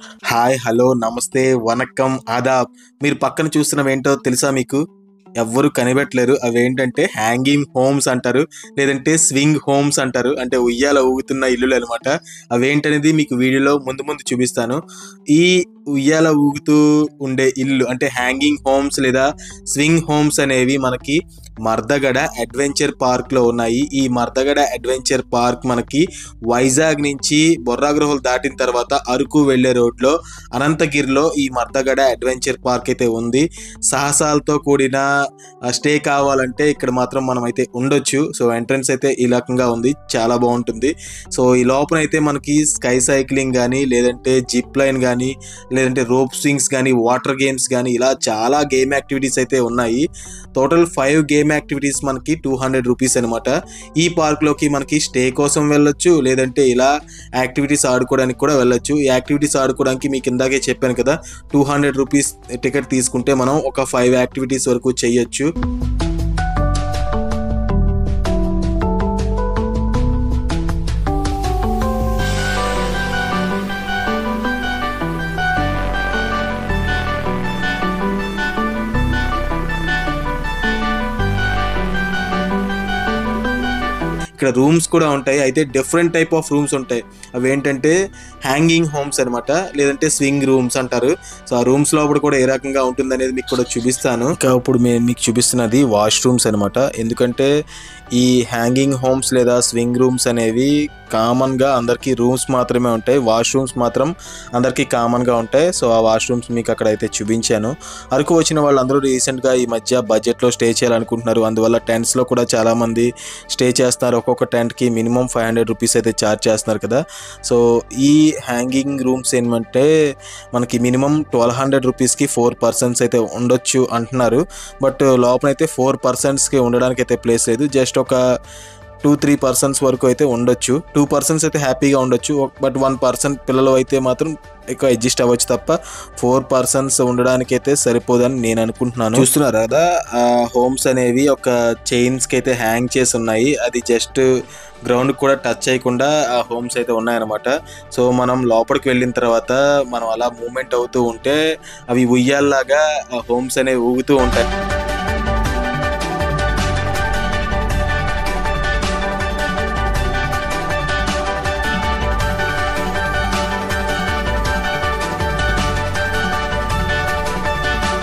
Hi, hello, నమస్తే, వనక్కం, ఆదాబ్. మీరు పక్కన చూస్తున్నవేంటో తెలుసా మీకు? ఎవ్వరు కనిపెట్టలేరు. అవేంటంటే హ్యాంగింగ్ హోమ్స్ అంటారు. లేదంటే స్వింగ్ హోమ్స్ అంటారు. అంటే ఉయ్యాల ఊగుతున్న ఇల్లులు అనమాట. అవేంటనేది మీకు వీడియోలో ముందు ముందు చూపిస్తాను. ఈ ఉయ్యాల ఊగుతూ ఉండే ఇల్లు అంటే హ్యాంగింగ్ హోమ్స్ లేదా స్వింగ్ హోమ్స్ అనేవి మనకి మర్దగడ అడ్వెంచర్ పార్క్లో ఉన్నాయి. ఈ మర్దగడ అడ్వెంచర్ పార్క్ మనకి వైజాగ్ నుంచి బొర్రాగ్రహులు దాటిన తర్వాత అరకు వెళ్ళే రోడ్లో అనంతగిరిలో ఈ మర్దగడ అడ్వెంచర్ పార్క్ అయితే ఉంది. సాహసాలతో కూడిన స్టే కావాలంటే ఇక్కడ మాత్రం మనం అయితే ఉండొచ్చు. సో ఎంట్రన్స్ అయితే ఈ రకంగా ఉంది, చాలా బాగుంటుంది. సో ఈ లోపల అయితే మనకి స్కై సైక్లింగ్ కానీ, లేదంటే జిప్ లైన్ కానీ, లేదంటే రోప్ స్వింగ్స్ కానీ, వాటర్ గేమ్స్ కానీ, ఇలా చాలా గేమ్ యాక్టివిటీస్ అయితే ఉన్నాయి. టోటల్ 5 గేమ్ యాక్టివిటీస్ మనకి 200 రూపీస్ అనమాట. ఈ పార్క్లోకి మనకి స్టే కోసం వెళ్ళొచ్చు, లేదంటే ఇలా యాక్టివిటీస్ ఆడుకోవడానికి కూడా వెళ్ళొచ్చు. ఈ యాక్టివిటీస్ ఆడుకోవడానికి మీకు ఇందాకే చెప్పాను కదా, 200 రూపీస్ టికెట్ తీసుకుంటే మనం ఒక 5 యాక్టివిటీస్ వరకు చేయొచ్చు. ఇక్కడ రూమ్స్ కూడా ఉంటాయి. అయితే డిఫరెంట్ టైప్ ఆఫ్ రూమ్స్ ఉంటాయి. అవి ఏంటంటే హ్యాంగింగ్ హోమ్స్ అనమాట, లేదంటే స్వింగ్ రూమ్స్ అంటారు. సో ఆ రూమ్స్ లోపల కూడా ఏ రకంగా ఉంటుంది అనేది మీకు కూడా చూపిస్తాను. ఇంకా ఇప్పుడు మీకు చూపిస్తున్నది వాష్రూమ్స్ అనమాట. ఎందుకంటే ఈ హ్యాంగింగ్ హోమ్స్ లేదా స్వింగ్ రూమ్స్ అనేవి కామన్గా అందరికీ రూమ్స్ మాత్రమే ఉంటాయి, వాష్రూమ్స్ మాత్రం అందరికీ కామన్గా ఉంటాయి. సో ఆ వాష్రూమ్స్ మీకు అక్కడ అయితే చూపించాను. అరకు వచ్చిన వాళ్ళందరూ రీసెంట్గా ఈ మధ్య బడ్జెట్లో స్టే చేయాలనుకుంటున్నారు. అందువల్ల టెంట్స్లో కూడా చాలామంది స్టే చేస్తున్నారు. ఒక్కొక్క టెంట్కి మినిమం 500 రూపీస్ అయితే ఛార్జ్ చేస్తున్నారు కదా. సో ఈ హ్యాంగింగ్ రూమ్స్ ఏమంటే మనకి మినిమం 1200 రూపీస్కి 4 పర్సన్స్ అయితే ఉండొచ్చు అంటున్నారు. బట్ లోపలైతే 4 పర్సన్స్కి ఉండడానికి అయితే ప్లేస్ లేదు. జస్ట్ ఒక 2-3 పర్సన్స్ వరకు అయితే ఉండొచ్చు. 2 పర్సన్స్ అయితే హ్యాపీగా ఉండొచ్చు. బట్ 1 పర్సన్ పిల్లలు అయితే మాత్రం ఎక్కువ అడ్జస్ట్ అవ్వచ్చు తప్ప 4 పర్సన్స్ ఉండడానికి అయితే సరిపోదని నేను అనుకుంటున్నాను. చూస్తున్నారు కదా, ఆ హోమ్స్ అనేవి ఒక చైన్స్కి అయితే హ్యాంగ్ చేసి ఉన్నాయి. అది జస్ట్ గ్రౌండ్ కూడా టచ్ చేయకుండా ఆ హోమ్స్ అయితే ఉన్నాయన్నమాట. సో మనం లోపలికి వెళ్ళిన తర్వాత మనం అలా మూమెంట్ అవుతూ ఉంటే అవి ఉయ్యాల్లాగా ఆ హోమ్స్ అనేవి ఊగుతూ ఉంటాయి.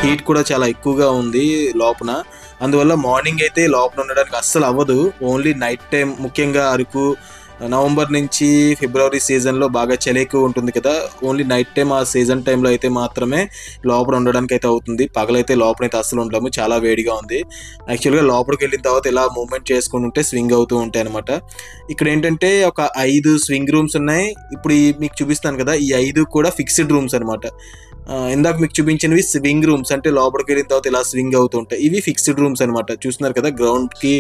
హీట్ కూడా చాలా ఎక్కువగా ఉంది లోపల. అందువల్ల మార్నింగ్ అయితే లోపల ఉండడానికి అస్సలు అవ్వదు. ఓన్లీ నైట్ టైం, ముఖ్యంగా అరకు నవంబర్ నుంచి ఫిబ్రవరి సీజన్లో బాగా చలి ఎక్కువ ఉంటుంది కదా. ఓన్లీ నైట్ టైం ఆ సీజన్ టైంలో అయితే మాత్రమే లోపల ఉండడానికి అయితే అవుతుంది. పగలైతే లోపలైతే అస్సలు ఉండము, చాలా వేడిగా ఉంది. యాక్చువల్గా లోపలికి వెళ్ళిన తర్వాత ఇలా మూవ్మెంట్ చేసుకుని ఉంటే స్వింగ్ అవుతూ ఉంటాయి అనమాట. ఇక్కడ ఏంటంటే ఒక 5 స్వింగ్ రూమ్స్ ఉన్నాయి. ఇప్పుడు మీకు చూపిస్తాను కదా, ఈ 5 కూడా ఫిక్స్డ్ రూమ్స్ అనమాట. ఇందాక మీకు చూపించినవి స్వింగ్ రూమ్స్, అంటే లోపలికి వెళ్ళిన తర్వాత ఇలా స్వింగ్ అవుతూ ఉంటాయి. ఇవి ఫిక్స్డ్ రూమ్స్ అనమాట. చూస్తున్నారు కదా, గ్రౌండ్ కి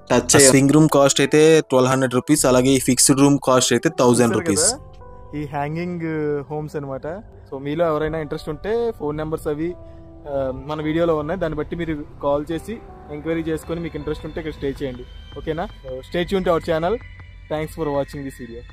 టచ్ అయ్యే స్వింగ్ రూమ్ కాస్ట్ అయితే 1200 రూపీస్, అలాగే ఈ ఫిక్స్డ్ రూమ్ కాస్ట్ అయితే 1000 రూపీస్. ఈ హ్యాంగింగ్ హోమ్స్ అనమాట. సో మీలో ఎవరైనా ఇంట్రెస్ట్ ఉంటే ఫోన్ నెంబర్స్ అవి మన వీడియోలో ఉన్నాయి. దాన్ని బట్టి మీరు కాల్ చేసి ఎంక్వైరీ చేసుకొని మీకు ఇంట్రెస్ట్ ఉంటే ఇక్కడ స్టే చేయండి. ఓకేనా? Stay tune to our channel. Thanks for watching this video.